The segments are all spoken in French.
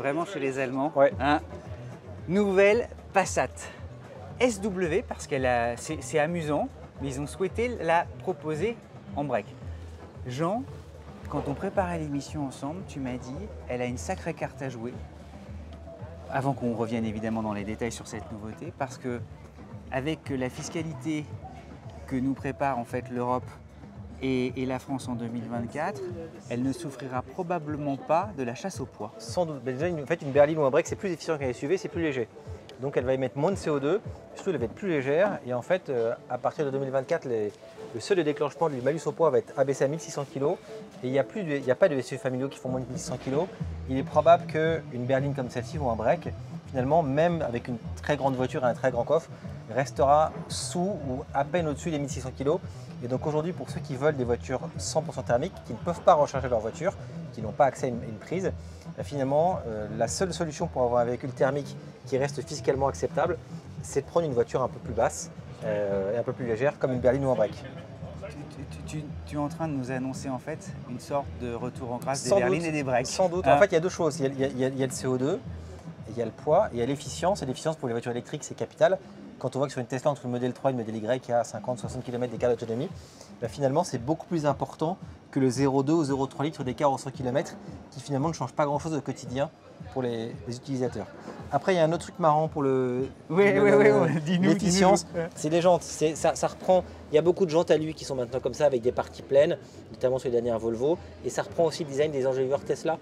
vraiment chez les Allemands. Ouais. Hein. Nouvelle Passat SW, parce c'est amusant, mais ils ont souhaité la proposer en break. Jean, quand on préparait l'émission ensemble, tu m'as dit, elle a une sacrée carte à jouer. Avant qu'on revienne évidemment dans les détails sur cette nouveauté, parce que avec la fiscalité que nous prépare en fait l'Europe et la France en 2024, elle ne souffrira probablement pas de la chasse au poids. Sans doute. Déjà, une berline ou un break, c'est plus efficient qu'un SUV, c'est plus léger. Donc elle va émettre moins de CO2, surtout elle va être plus légère. Et en fait, à partir de 2024, le seuil de déclenchement du malus au poids va être abaissé à 1600 kg. Et il n'y a pas de SUV familiaux qui font moins de 1600 kg. Il est probable qu'une berline comme celle-ci ou un break, finalement, même avec une très grande voiture et un très grand coffre, restera sous ou à peine au-dessus des 1600 kg. Et donc aujourd'hui, pour ceux qui veulent des voitures 100% thermiques, qui ne peuvent pas recharger leur voiture, qui n'ont pas accès à une prise, finalement, la seule solution pour avoir un véhicule thermique qui reste fiscalement acceptable, c'est de prendre une voiture un peu plus basse et un peu plus légère, comme une berline ou un break. Tu es en train de nous annoncer en fait une sorte de retour en grâce des Sans berlines doute, et des breaks. Sans doute. En fait, il y a deux choses. Il y a le CO2, il y a le poids, et il y a l'efficience. Et l'efficience pour les voitures électriques, c'est capital. Quand on voit que sur une Tesla, entre le modèle 3 et le modèle Y, il y a 50-60 km d'écart d'autonomie, finalement, c'est beaucoup plus important que le 0,2 ou 0,3 litres d'écart au 100 km, qui finalement ne change pas grand-chose au quotidien pour les utilisateurs. Après, il y a un autre truc marrant pour l'efficience, c'est les jantes. Ça reprend. Il y a beaucoup de jantes à lui qui sont maintenant comme ça, avec des parties pleines, notamment sur les dernières Volvo. Et ça reprend aussi le design des enjoliveurs Tesla,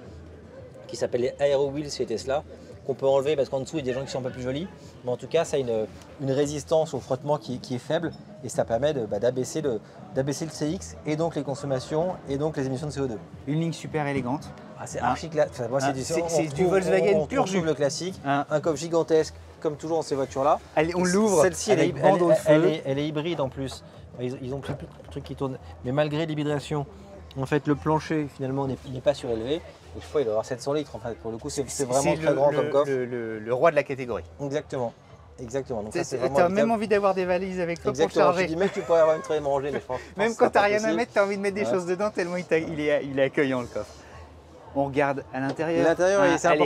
qui s'appelle les Aero Wheels chez Tesla, qu'on peut enlever parce qu'en dessous, il y a des gens qui sont un peu plus jolis. Mais en tout cas, ça a une résistance au frottement qui est faible et ça permet d'abaisser le CX et donc les consommations et donc les émissions de CO2. Une ligne super élégante. C'est archi classe. C'est du Volkswagen pur jus. Le classique, un coffre gigantesque comme toujours dans ces voitures-là. On l'ouvre. Celle-ci, elle est hybride en plus. Ils ont plus de trucs qui tournent. Mais malgré l'hybridation, en fait, le plancher finalement n'est pas surélevé. Et je crois qu'il doit avoir 700 litres. En fait, pour le coup, c'est vraiment très grand comme coffre. Le roi de la catégorie. Exactement. Donc tu as même envie d'avoir des valises avec toi pour charger. Je dis même que tu pourrais avoir une traîne rangée, mais je pense même quand tu n'as rien à mettre, tu as envie de mettre des choses dedans tellement il est accueillant le coffre. On regarde à l'intérieur. L'intérieur,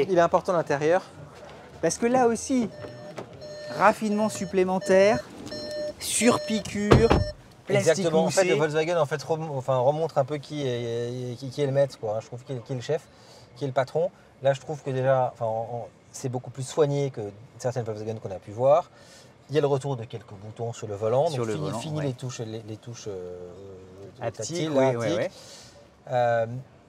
il est important l'intérieur. Parce que là aussi, raffinement supplémentaire, surpiqûre, plastique exactement. moussé. En fait, le Volkswagen remontre un peu qui est le maître, quoi. Je trouve qui est le chef, qui est le patron. Là, je trouve que déjà, c'est beaucoup plus soigné que certaines Volkswagen qu'on a pu voir. Il y a le retour de quelques boutons sur le volant. Fini les touches tactiles.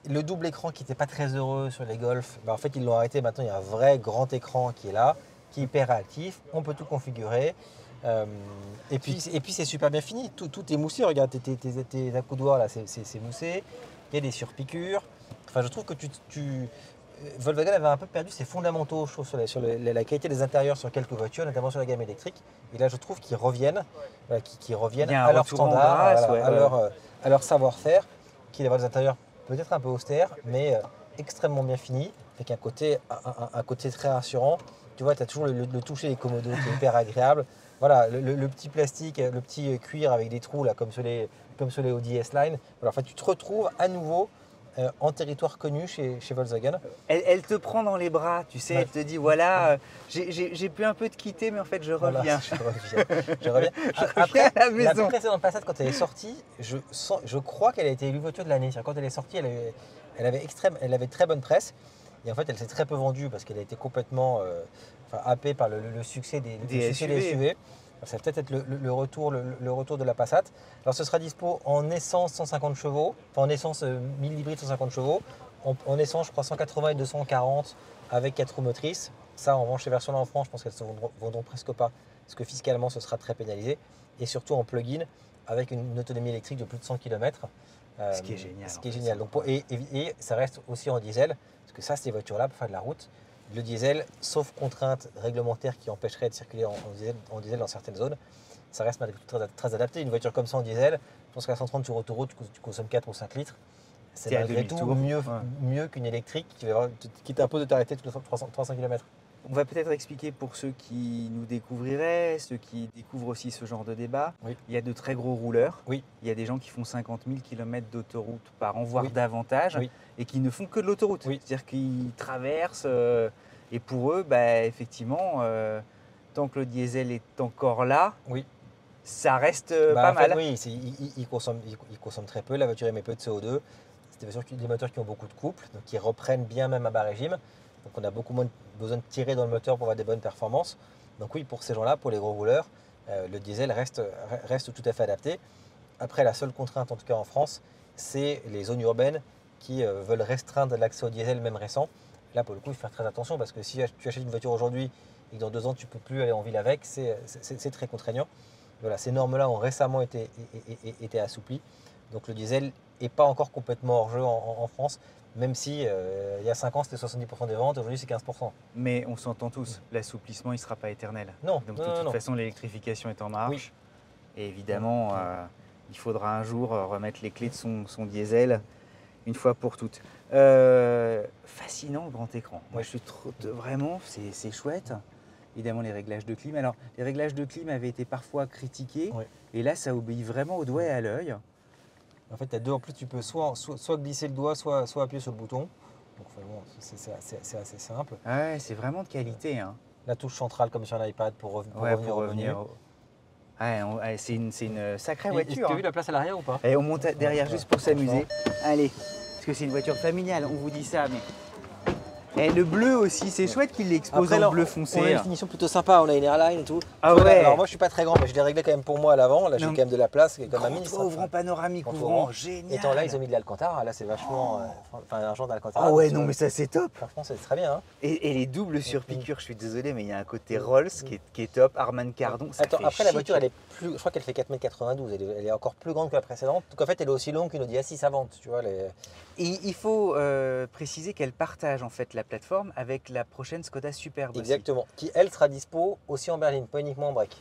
Le double écran qui n'était pas très heureux sur les Golf, en fait ils l'ont arrêté. Maintenant il y a un vrai grand écran qui est là, qui est hyper réactif. On peut tout configurer. Et puis c'est super bien fini. Tout est moussé. Regarde tes accoudoirs là, c'est moussé. Il y a des surpiqûres. Je trouve que Volkswagen avait un peu perdu ses fondamentaux, je trouve, sur la qualité des intérieurs sur quelques voitures, notamment sur la gamme électrique. Et là, je trouve qu'ils reviennent, à leur standard, à leur savoir-faire, qui est d'avoir des intérieurs peut-être un peu austères, mais extrêmement bien finis, avec un côté très rassurant. Tu vois, tu as toujours le toucher des commodos qui est hyper agréable. Voilà, le petit plastique, le petit cuir avec des trous, là, comme sur les Audi S-Line. Voilà, tu te retrouves à nouveau en territoire connu chez Volkswagen. Elle te prend dans les bras, tu sais, elle te dit voilà, j'ai pu un peu te quitter, mais en fait je reviens. Voilà, je reviens. Après, la précédente Passat, quand elle est sortie, je crois qu'elle a été élue voiture de l'année. Quand elle est sortie, elle avait très bonne presse. Et en fait, elle s'est très peu vendue parce qu'elle a été complètement happée par le succès des SUV. Ça va peut-être être le retour de la Passat. Alors ce sera dispo en essence 150 chevaux, en essence 1000 hybride 150 chevaux, en essence je crois 180 et 240 avec 4 roues motrices. Ça en revanche les versions là en France, je pense qu'elles ne se vendront presque pas parce que fiscalement ce sera très pénalisé. Et surtout en plug-in avec une autonomie électrique de plus de 100 km. Ce qui est génial. Donc, et ça reste aussi en diesel, parce que ça ces voitures-là pour faire de la route. Le diesel, sauf contraintes réglementaires qui empêcheraient de circuler en diesel dans certaines zones, ça reste très, très adapté. Une voiture comme ça en diesel, je pense qu'à 130 sur autoroute, tu consommes 4 ou 5 litres. C'est malgré tout mieux qu'une électrique qui t'impose de t'arrêter tous les 300 km. On va peut-être expliquer pour ceux qui nous découvriraient, ceux qui découvrent aussi ce genre de débat. Oui. Il y a de très gros rouleurs. Oui. Il y a des gens qui font 50 000 km d'autoroute par an, voire Oui. davantage, Oui. et qui ne font que de l'autoroute. Oui. C'est-à-dire qu'ils traversent, et pour eux, effectivement, tant que le diesel est encore là, Oui. ça reste Bah, pas en fait, mal. oui, il consomme très peu, la voiture émet peu de CO2. C'est des moteurs qui ont beaucoup de couple, donc qui reprennent bien même à bas régime. Donc on a beaucoup moins besoin de tirer dans le moteur pour avoir des bonnes performances. Donc oui, pour ces gens-là, pour les gros rouleurs, le diesel reste tout à fait adapté. Après, la seule contrainte, en tout cas en France, c'est les zones urbaines qui veulent restreindre l'accès au diesel, même récent. Là, pour le coup, il faut faire très attention parce que si tu achètes une voiture aujourd'hui et que dans 2 ans, tu ne peux plus aller en ville avec, c'est très contraignant. Voilà, ces normes-là ont récemment été assouplies. Donc le diesel n'est pas encore complètement hors jeu en France, même si il y a 5 ans, c'était 70% des ventes, aujourd'hui c'est 15%. Mais on s'entend tous, l'assouplissement, il ne sera pas éternel. Non, Donc non, de toute non. façon, l'électrification est en marche. Oui. Et évidemment, il faudra un jour remettre les clés de son diesel une fois pour toutes. Fascinant le grand écran. Moi, je suis vraiment, c'est chouette. Évidemment, les réglages de clim. Alors, les réglages de clim avaient été parfois critiqués. Oui. Et là, ça obéit vraiment au doigt et à l'œil. En fait, tu as deux. En plus, tu peux soit glisser le doigt, soit appuyer sur le bouton. Donc, enfin, bon, c'est assez simple. Ouais, c'est vraiment de qualité. Hein. La touche centrale, comme sur un iPad, pour revenir au menu. Ouais, c'est une sacrée Tu voiture. as vu la place à l'arrière ou pas? Et on monte derrière juste pour s'amuser. Allez, parce que c'est une voiture familiale, on vous dit ça, mais... Et le bleu aussi, c'est chouette qu'il l'expose en bleu foncé. On a une finition plutôt sympa, on a une airline et tout. Ah ouais. Alors moi je suis pas très grand, mais je l'ai réglé quand même pour moi à l'avant. Là j'ai Non, quand même de la place, comme un mini. ouvrant panoramique, ouvrant, génial. Et là ils ont mis de l'Alcantara, là c'est vachement, un genre d'Alcantara. Ah ouais, non mais ça c'est top. Franchement c'est très bien. Hein. Et les doubles surpiqûres, je suis désolé, mais il y a un côté Rolls qui est top, Harman Kardon, ça Attends, fait après la chic. voiture elle est plus, je crois qu'elle fait 4,92 m, elle est encore plus grande que la précédente. Donc en fait elle est aussi longue qu'une Audi A6 avant, tu vois. Et il faut préciser qu'elle partage en fait la plateforme avec la prochaine Skoda Superb aussi. Exactement, qui elle sera dispo aussi en berline, pas uniquement en break.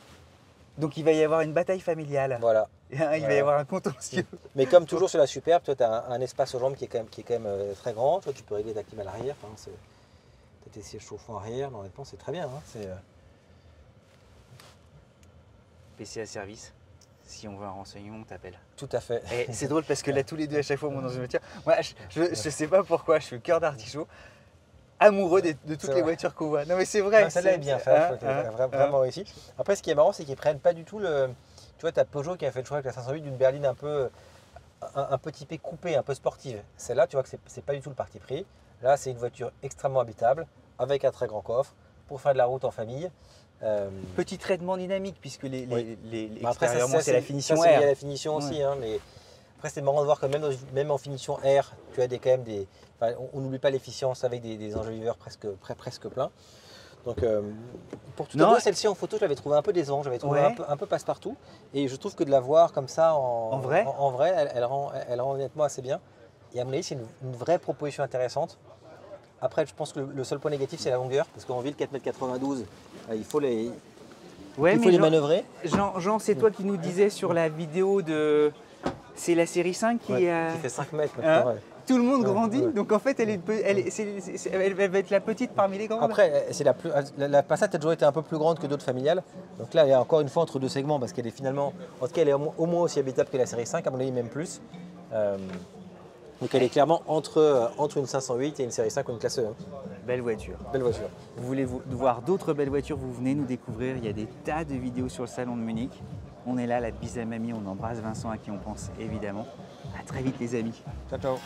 Donc il va y avoir une bataille familiale. Voilà. Il va y avoir un contentieux. Mais comme toujours sur la Superb, toi tu as un espace aux jambes qui est quand même très grand. Toi, tu peux régler ta clim à l'arrière. Enfin, tu as tes sièges chauffants arrière. Mais honnêtement, c'est très bien. Hein. PC à service. Si on veut un renseignement, on t'appelle. Tout à fait. Et c'est drôle parce que là, tous les deux, à chaque fois, on monte dans une voiture. Moi, je sais pas pourquoi, je suis le cœur d'artichaut, amoureux de toutes les voitures qu'on voit. Non, mais c'est vrai. Celle-là est bien faite, vraiment réussi. Après, ce qui est marrant, c'est qu'ils prennent pas du tout le. Tu vois, tu as Peugeot qui a fait le choix avec la 508 d'une berline un peu typée coupée, un peu sportive. Celle-là, tu vois que c'est pas du tout le parti pris. Là, c'est une voiture extrêmement habitable, avec un très grand coffre, pour faire de la route en famille. Petit traitement dynamique, puisque Après, extérieurement, c'est la finition Il y a R. la finition aussi, hein, mais après, c'est marrant de voir que même en finition R, tu as quand même des. Enfin, on n'oublie pas l'efficience avec des enjoliveurs presque pleins. Donc, pour tout à l'heure, celle-ci en photo, je l'avais trouvé un peu décevant, j'avais trouvé un peu passe-partout. Et je trouve que de la voir comme ça en vrai, elle rend honnêtement assez bien. Et à mon avis, c'est une vraie proposition intéressante. Après, je pense que le seul point négatif, c'est la longueur, parce qu'en ville, 4,92 m, il faut les manœuvrer. Jean, c'est toi qui nous disais sur la vidéo de... C'est la série 5 qui fait 5 mètres maintenant. Tout le monde grandit, donc en fait, elle va être la petite parmi les grandes. Après, la Passat a toujours été un peu plus grande que d'autres familiales. Donc là, elle est encore une fois entre deux segments, parce qu'elle est finalement, en tout cas, elle est au moins aussi habitable que la série 5, à mon avis, même plus. Donc elle est clairement entre une 508 et une série 5 ou une classe E. Belle voiture. Belle voiture. Vous voulez voir d'autres belles voitures, vous venez nous découvrir. Il y a des tas de vidéos sur le salon de Munich. On est là, la bise à mamie, on embrasse Vincent à qui on pense évidemment. À très vite les amis. Ciao, ciao.